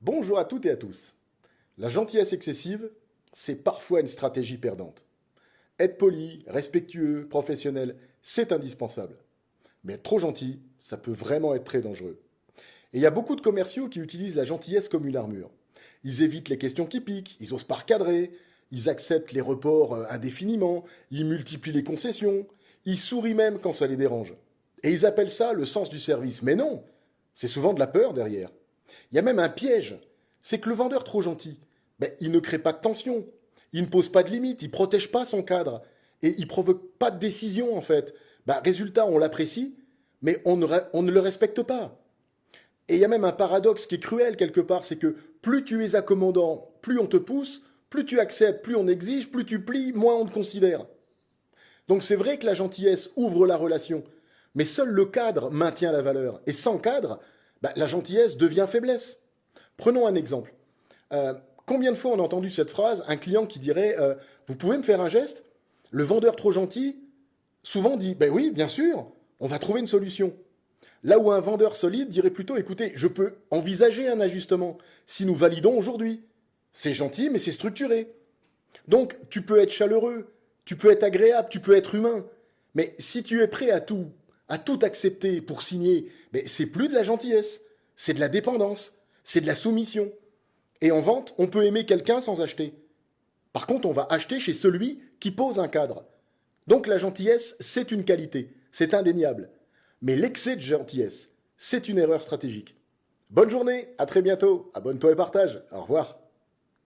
Bonjour à toutes et à tous. La gentillesse excessive, c'est parfois une stratégie perdante. Être poli, respectueux, professionnel, c'est indispensable. Mais être trop gentil, ça peut vraiment être très dangereux. Et il y a beaucoup de commerciaux qui utilisent la gentillesse comme une armure. Ils évitent les questions qui piquent, ils osent pas recadrer, ils acceptent les reports indéfiniment, ils multiplient les concessions, ils sourient même quand ça les dérange. Et ils appellent ça le sens du service. Mais non, c'est souvent de la peur derrière. Il y a même un piège, c'est que le vendeur trop gentil, il ne crée pas de tension, il ne pose pas de limites, il ne protège pas son cadre, et il ne provoque pas de décision en fait. Résultat, on l'apprécie, mais on ne le respecte pas. Et il y a même un paradoxe qui est cruel quelque part, c'est que plus tu es accommodant, plus on te pousse, plus tu acceptes, plus on exige, plus tu plies, moins on te considère. Donc c'est vrai que la gentillesse ouvre la relation, mais seul le cadre maintient la valeur. Et sans cadre, la gentillesse devient faiblesse. Prenons un exemple. Euh, Combien de fois on a entendu cette phrase, un client qui dirait vous pouvez me faire un geste? Le vendeur trop gentil souvent dit ben oui, bien sûr, on va trouver une solution. Là où un vendeur solide dirait plutôt écoutez, je peux envisager un ajustement si nous validons aujourd'hui. C'est gentil, mais c'est structuré. Donc tu peux être chaleureux, tu peux être agréable, tu peux être humain. Mais si tu es prêt à tout accepter pour signer, c'est plus de la gentillesse, c'est de la dépendance, c'est de la soumission. Et en vente, on peut aimer quelqu'un sans acheter. Par contre, on va acheter chez celui qui pose un cadre. Donc la gentillesse, c'est une qualité, c'est indéniable. Mais l'excès de gentillesse, c'est une erreur stratégique. Bonne journée, à très bientôt, abonne-toi et partage, au revoir.